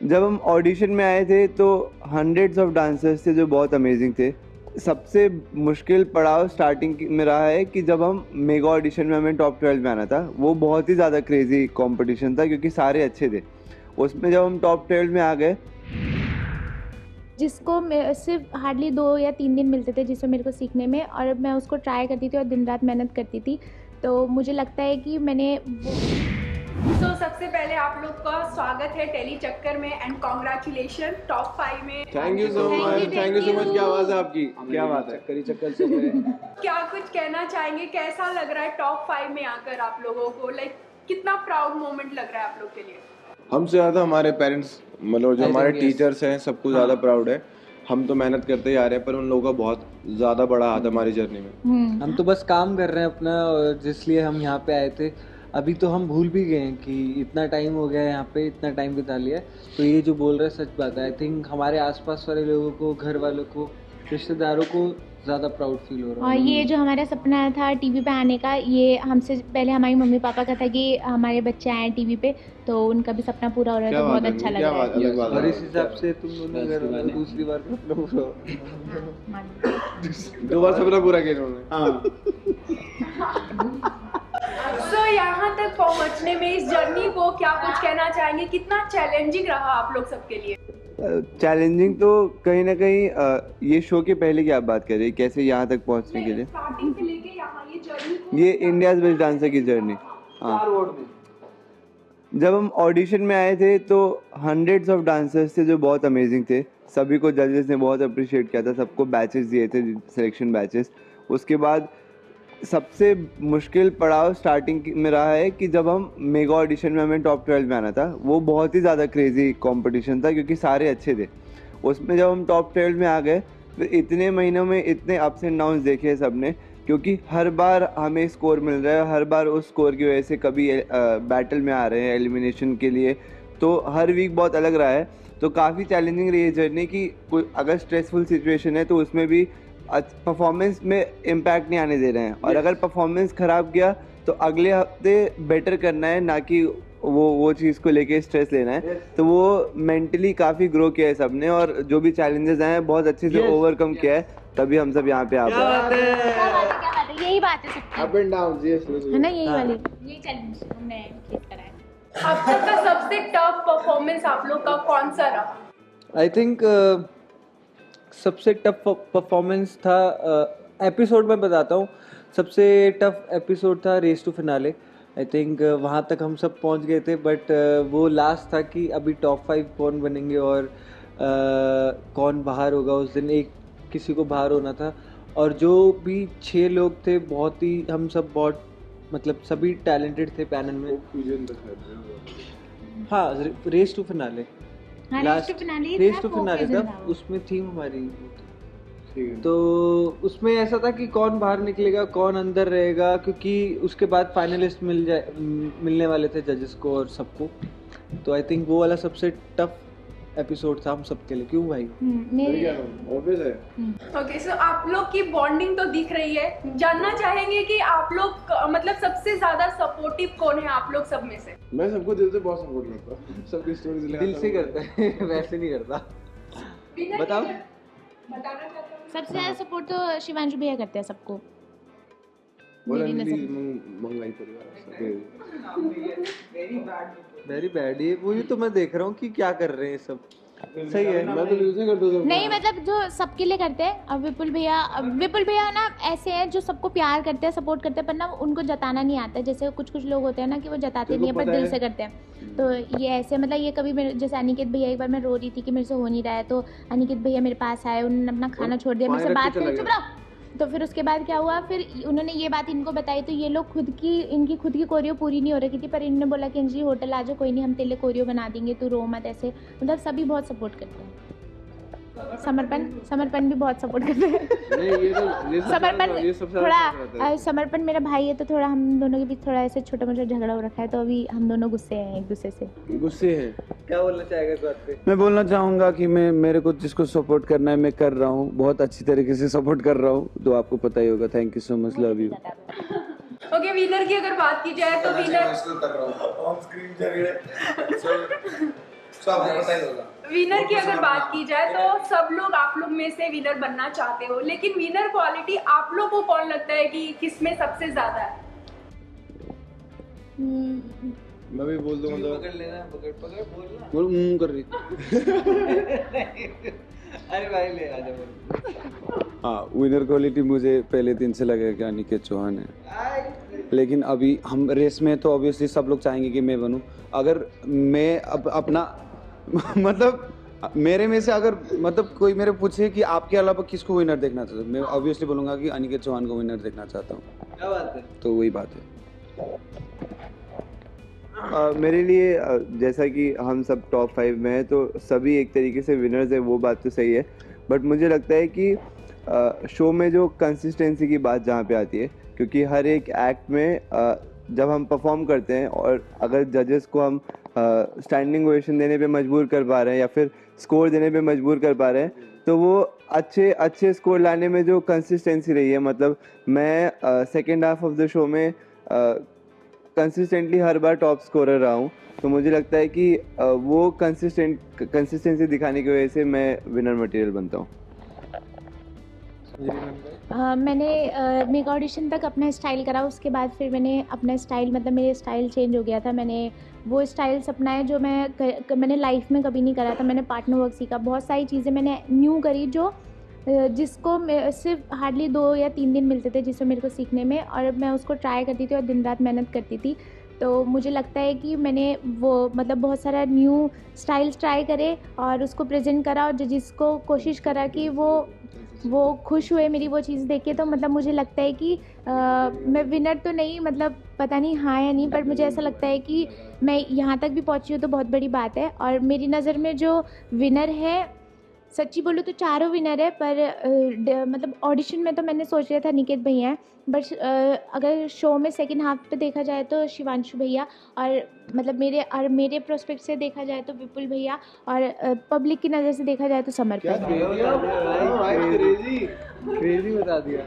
जब हम ऑडिशन में आए थे तो हंड्रेड्स ऑफ डांसर्स थे जो बहुत अमेजिंग थे। सबसे मुश्किल पड़ाव स्टार्टिंग में रहा है कि जब हम मेगा ऑडिशन में हमें टॉप 12 में आना था, वो बहुत ही ज़्यादा क्रेजी कंपटीशन था क्योंकि सारे अच्छे थे। उसमें जब हम टॉप 12 में आ गए, जिसको सिर्फ हार्डली 2 या 3 दिन मिलते थे जिससे मेरे को सीखने में, और मैं उसको ट्राई करती थी और दिन रात मेहनत करती थी। तो मुझे लगता है कि मैंने तो सबसे पहले आप लोग का स्वागत है टेली चक्कर में एंड कॉन्ग्रेचुलेशन टॉप 5 में। Thank you so much, thank you so much. क्या आवाज़ है आपकी, क्या बात है। चक्कर चक्कर से गए। क्या कुछ कहना चाहेंगे, कैसा लग रहा है टॉप 5 में आकर आप लोगों को? कितना प्राउड मोमेंट लग रहा है आप लोग के लिए? हमसे ज़्यादा हमारे पेरेंट्स, मतलब जो हमारे टीचर्स हैं, सबको ज़्यादा प्राउड है। हम तो मेहनत करते ही आ रहे हैं, पर उन लोगों का बहुत ज़्यादा बड़ा हाथ हमारी जर्नी में। हम तो बस काम कर रहे हैं अपना, और जिसलिए हम यहाँ पे आए थे। अभी तो हम भूल भी गए हैं कि इतना टाइम हो गया है यहाँ पे, इतना टाइम बिता लिया। तो ये जो बोल रहे हैं सच बात है। आई थिंक हमारे आसपास वाले लोगों को, घर वालों को, रिश्तेदारों को ज़्यादा प्राउड फील हो रहा है। और ये जो हमारा सपना था टीवी पे आने का, ये हमसे पहले हमारी मम्मी पापा का था कि हमारे बच्चे आए टीवी पे, तो उनका भी सपना पूरा हो रहा है। तो बहुत अच्छा लग रहा है। और इस हिसाब से तुम दोनों अगर दूसरी बार दो बार सपना पूरा किया उन्होंने। सो यहाँ तक पहुँचने में इस जर्नी को क्या कुछ कहना चाहेंगे? कितना चैलेंजिंग रहा आप लोग सबके लिए? चैलेंजिंग तो कहीं ना कहीं ये शो के पहले की आप बात कर रही है, कैसे यहाँ तक पहुँचने के लिए। स्टार्टिंग से लेके यहाँ ये जर्नी, ये इंडियाज़ बेस्ट डांसर की जर्नी। हाँ, जब हम ऑडिशन में आए थे तो हंड्रेड्स ऑफ डांसर्स थे जो बहुत अमेजिंग थे। सभी को जजेस ने बहुत अप्रिशिएट किया था, सबको बैचेस दिए थे, सिलेक्शन बैचेस। उसके बाद सबसे मुश्किल पड़ाव स्टार्टिंग में रहा है कि जब हम मेगा ऑडिशन में हमें टॉप 12 में आना था, वो बहुत ही ज़्यादा क्रेजी कंपटीशन था क्योंकि सारे अच्छे थे। उसमें जब हम टॉप 12 में आ गए, फिर इतने महीनों में इतने अप्स एंड डाउन्स देखे सबने, क्योंकि हर बार हमें स्कोर मिल रहा है, हर बार उस स्कोर की वजह से कभी बैटल में आ रहे हैं एलिमिनेशन के लिए। तो हर वीक बहुत अलग रहा है। तो काफ़ी चैलेंजिंग रही है जर्नी कि कोई अगर स्ट्रेसफुल सिचुएशन है तो उसमें भी परफॉर्मेंस में इम्पैक्ट नहीं आने दे रहे हैं, और अगर परफॉर्मेंस ख़राब गया तो अगले हफ्ते बेटर करना है, ना कि वो चीज़ को लेके स्ट्रेस लेना है। तो वो मेंटली काफ़ी ग्रो किया है सबने, और जो भी चैलेंजेस आए हैं बहुत अच्छे से ओवरकम किया है, तभी हम सब यहाँ पे आ पाए। क्या बात है, यही बात है सबकी, अप एंड डाउन, है ना? यही वाली, यही चैलेंज हमने फेस करा है। अब तक का सबसे टफ परफॉर्मेंस आप लोग का कौन सा रहा? आई थिंक सबसे टफ परफॉर्मेंस था, एपिसोड में बताता हूँ। सबसे टफ एपिसोड था race to finale. I think वहाँ तक हम सब पहुँच गए थे, बट वो लास्ट था कि अभी टॉप 5 कौन बनेंगे और कौन बाहर होगा। उस दिन एक किसी को बाहर होना था, और जो भी 6 लोग थे, बहुत ही हम सब बहुत, मतलब सभी टैलेंटेड थे पैनल में। हाँ, race to finale, race to finale था, उसमें थीम हमारी। तो उसमें ऐसा था कि कौन बाहर निकलेगा, कौन अंदर रहेगा, क्योंकि उसके बाद फाइनलिस्ट मिलने वाले थे जजेस को और सबको। तो आई थिंक वो वाला सबसे टफ एपिसोड था हम सबके लिए। क्यों भाई? ऑब्वियस है। ओके, सो आप लोग की बॉन्डिंग तो दिख रही है। जानना चाहेंगे कि आप लोग मतलब सबसे ज्यादा सपोर्टिव कौन है आप लोग सब में से? मैं सबको दिल से बहुत सपोर्ट करता हूँ, सबकी स्टोरीज दिल से करता है वैसे नहीं करता। बताओ। बताना चाहता हूँ। सबसे ज्यादा सपोर्ट तो शिवांशु भैया करते हैं सबको। मंगाई परिवार वेरी बैड। ये वही तो मैं देख रहा हूँ कि क्या कर रहे हैं सब। सही है, मैं तो दिल से करता हूँ। नहीं, मतलब जो सबके लिए करते हैं। अब विपुल भैया ना ऐसे हैं जो सबको प्यार करते हैं, सपोर्ट करते हैं, पर ना उनको जताना नहीं आता है। जैसे कुछ लोग होते हैं ना कि वो जताते नहीं है पर दिल से करते हैं। तो ये ऐसे, मतलब ये कभी मेरे, जैसे अनिकेत भैया, एक बार मैं रो रही थी कि मेरे से हो नहीं रहा है, तो अनिकेत भैया मेरे पास आए, उन्होंने अपना खाना छोड़ दिया, मेरे से बात करी, चुप रहो। तो फिर उसके बाद क्या हुआ, फिर उन्होंने ये बात इनको बताई, तो ये लोग इनकी खुद की कोरियो पूरी नहीं हो रही थी, पर इन्होंने बोला कि अंजलि होटल आ जाओ, कोई नहीं हम तेरे लिए कोरियो बना देंगे, तू रो मत। ऐसे मतलब सभी बहुत सपोर्ट करते हैं। समर्पण भी बहुत सपोर्ट करते हैं। समर्पण मेरा भाई है, तो थोड़ा हम दोनों के बीच थोड़ा ऐसे छोटा मोटा झगड़ा हो रखा है, तो अभी हम दोनों गुस्से हैं एक दूसरे से। गुस्से हैं। क्या बोलना चाहेगा इस बात पे? मैं बोलना चाहूँगा कि मेरे को जिसको सपोर्ट करना है मैं कर रहा हूँ, बहुत अच्छी तरीके से सपोर्ट कर रहा हूँ, तो आपको पता ही होगा। Thank you so much, love you. Okay, winner की अगर बात की जाए तो विनर विनर की अगर बात की जाए तो सब लोग आप लोग में से विनर बनना चाहते हो, लेकिन विनर क्वालिटी आप लोग को कौन लगता है कि किसमें सबसे ज्यादा है? मैं भी बोल दूँ मतलब पकड़ लेना, पकड़ पकड़ बोलना। बोल कर रही अरे भाई ले आजा बोल। हाँ, विनर क्वालिटी मुझे पहले दिन से लगा कि अनिकेत चौहान है, लेकिन अभी हम रेस में तो ऑब्वियसली सब लोग चाहेंगे कि मैं बनूं। अगर मैं अपना मतलब मेरे में से अगर मतलब कोई मेरे पूछे कि आपके अलावा किसको विनर देखना चाहते हो, मैं ऑब्वियसली बोलूँगा कि अनिकेत चौहान को विनर देखना चाहता हूँ। क्या बात है। तो वही बात है। मेरे लिए जैसा कि हम सब टॉप 5 में हैं तो सभी एक तरीके से विनर्स है, वो बात तो सही है, बट मुझे लगता है कि शो में जो कंसिस्टेंसी की बात जहाँ पे आती है, क्योंकि हर एक एक्ट में जब हम परफॉर्म करते हैं और अगर जजेस को हम स्टैंडिंग ओवेशन देने पे मजबूर कर पा रहे हैं या फिर स्कोर देने पे मजबूर कर पा रहे हैं, तो वो अच्छे स्कोर लाने में जो कंसिस्टेंसी रही है, मतलब मैं second half of the show में कंसिस्टेंटली हर बार टॉप स्कोरर रहा हूँ, तो मुझे लगता है कि वो कंसिस्टेंसी दिखाने की वजह से मैं विनर मटेरियल बनता हूँ। मैंने मेगा ऑडिशन तक अपना स्टाइल करा, उसके बाद फिर मैंने अपना स्टाइल मतलब मेरे स्टाइल चेंज हो गया था। मैंने वो स्टाइल्स अपनाए जो मैंने लाइफ में कभी नहीं करा था। मैंने पार्टनर वर्क सीखा, बहुत सारी चीज़ें मैंने न्यू करी जो जिसको सिर्फ हार्डली 2 या 3 दिन मिलते थे जिसमें मेरे को सीखने में, और मैं उसको ट्राई करती थी और दिन रात मेहनत करती थी। तो मुझे लगता है कि मैंने वो मतलब बहुत सारा न्यू स्टाइल्स ट्राई करे और उसको प्रेजेंट करा और जजिस को कोशिश करा कि वो खुश हुए मेरी वो चीज़ देख के। तो मतलब मुझे लगता है कि मैं विनर तो नहीं, मतलब पता नहीं हाँ या नहीं, पर मुझे ऐसा लगता है कि मैं यहाँ तक भी पहुँची हूँ तो बहुत बड़ी बात है। और मेरी नज़र में जो विनर है, सच्ची बोलूँ तो चारों विनर है, पर मतलब ऑडिशन में तो मैंने सोच लिया था निकेत भैया हैं, बट अगर शो में सेकंड हाफ पे देखा जाए तो शिवांशु भैया, और मतलब मेरे प्रोस्पेक्ट से देखा जाए तो विपुल भैया, और पब्लिक की नज़र से देखा जाए तो समर भैया। क्रेजी बता दिया।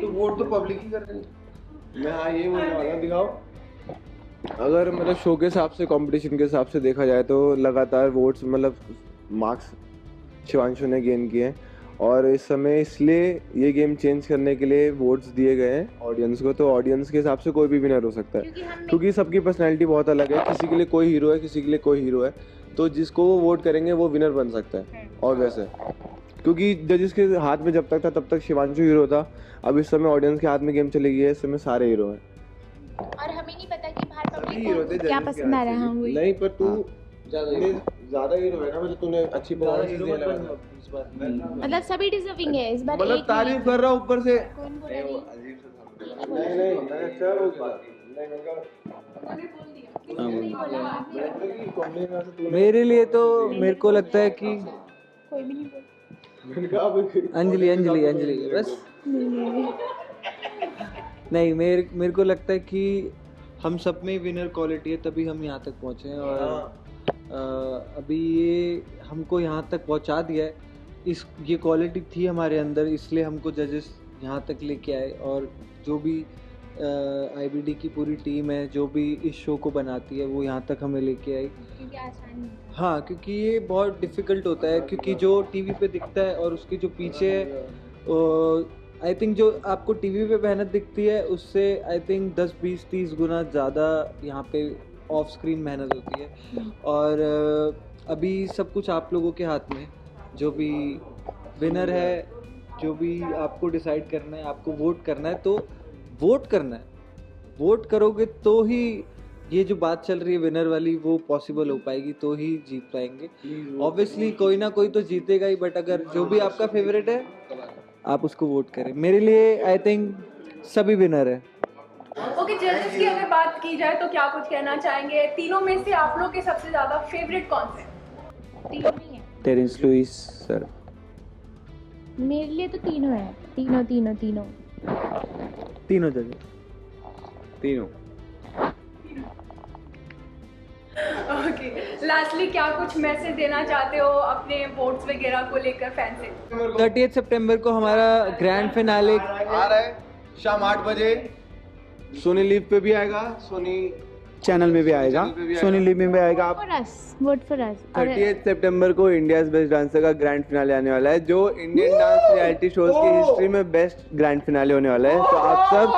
तो वोट तो पब्लिक ही कर रही है। मैं हाँ ये बोलने वाला, दिखाओ अगर मतलब शो के हिसाब से, कंपटीशन के हिसाब से देखा जाए तो लगातार वोट्स मतलब मार्क्स शिवांशु ने गेन किए हैं, और इस समय इसलिए ये गेम चेंज करने के लिए वोट्स दिए गए हैं ऑडियंस को। तो ऑडियंस के हिसाब से कोई भी विनर हो सकता है, क्योंकि सबकी पर्सनैलिटी बहुत अलग है, किसी के लिए कोई हीरो है, किसी के लिए कोई हीरो है, तो जिसको वो वोट करेंगे वो विनर बन सकता है। और वैसे क्योंकि जजिस के हाथ में जब तक था तब तक शिवांशु हीरो था, अब इस समय ऑडियंस के हाथ में गेम चली गई है, इस समय सारे हीरो हैं। और हमें नहीं पता कि बाहर पब्लिक को क्या पसंद आ रहा है। हाँ वही नहीं, पर तू ज्यादा हीरो है ना, मतलब तूने अच्छी परफॉर्मेंस दी है, मतलब सभी डिजर्विंग है इस बार। मतलब एक तारीफ कर रहा हूँ ऊपर से। कौन बोल रही है? नहीं मैं अच्छा बोल रहा मेरे लिए तो मेरे को लगता है कि कोई भी नहीं बोल। अंजलि बस नहीं, मेरे को लगता है कि हम सब में विनर क्वालिटी है, तभी हम यहाँ तक पहुँचे हैं, और अभी ये हमको यहाँ तक पहुँचा दिया है। ये क्वालिटी थी हमारे अंदर, इसलिए हमको जजेस यहाँ तक लेके आए, और जो भी IBD की पूरी टीम है जो भी इस शो को बनाती है वो यहाँ तक हमें लेके आई। क्योंकि आसान नहीं है। हाँ, क्योंकि ये बहुत डिफ़िकल्ट होता है, क्योंकि जो टीवी पे दिखता है और उसके जो पीछे आई थिंक जो आपको टीवी पे मेहनत दिखती है उससे आई थिंक 10, 20, 30 गुना ज़्यादा यहाँ पे ऑफ स्क्रीन मेहनत होती है। और अभी सब कुछ आप लोगों के हाथ में, जो भी विनर है, जो भी आपको डिसाइड करना है, आपको वोट करना है, तो वोट करना है। वोट करोगे तो ही ये जो बात चल रही है विनर वाली वो पॉसिबल हो पाएगी, तो ही जीत पाएंगे। ऑब्वियसली कोई ना कोई तो जीतेगा ही, बट अगर जो भी आपका फेवरेट है आप उसको वोट करें। मेरे लिए आई थिंक सभी विनर है। ओके, जजेस की अगर बात की जाए तो क्या कुछ कहना चाहेंगे? तीनों में से आप लोग के सबसे ज्यादा फेवरेट कौन से? तीनों नहीं है टेरेंस लुइस सर। मेरे लिए तो तीनों है, तीनों जगह तीनों। ओके, लास्टली क्या कुछ मैसेज देना चाहते हो अपने वोट्स वगैरह को लेकर फैन से? 30 सितंबर को हमारा ग्रैंड फिनाले आ रहा है शाम 8 बजे। सोनी लीव पे भी आएगा, सोनी चैनल में भी आएगा, सोनी लिव में भी आएगा। आप for us, vote for us. 30 सितंबर को इंडियाज बेस्ट डांसर का ग्रैंड फिनाले आने वाला है, जो इंडियन डांस रियलिटी शोज की हिस्ट्री में बेस्ट ग्रैंड फिनाले होने वाला है। तो आप सब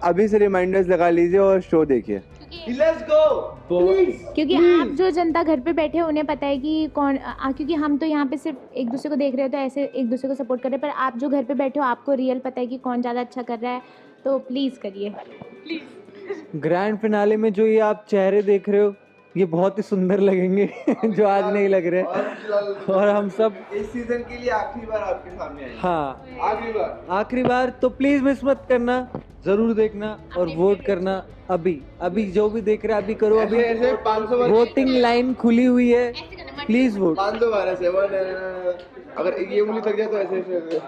अभी से रिमाइंडर्स लगा लीजिए और शो देखिए। क्योंकि आप जो जनता घर पे बैठे हैं उन्हें पता है कि कौन क्योंकि हम तो यहाँ पे सिर्फ एक दूसरे को देख रहे हैं तो ऐसे एक दूसरे को सपोर्ट कर रहे हैं, पर आप जो घर पे बैठे हो आपको रियल पता है कि कौन ज़्यादा अच्छा कर रहा है, तो प्लीज़ करिए। ग्रैंड फिनाले में जो ये आप चेहरे देख रहे हो ये बहुत ही सुंदर लगेंगे जो आज नहीं लग रहे। और हम सब इस सीजन के लिए आखिरी बार आपके सामने आए। हाँ आखिरी बार, तो प्लीज मिस मत करना, जरूर देखना और वोट करना। अभी जो भी देख रहे हैं अभी करो, अभी ऐसे 500 बार वोटिंग लाइन खुली हुई है, प्लीज वोट। 512 से अगर ये उंगली तक जाए तो ऐसे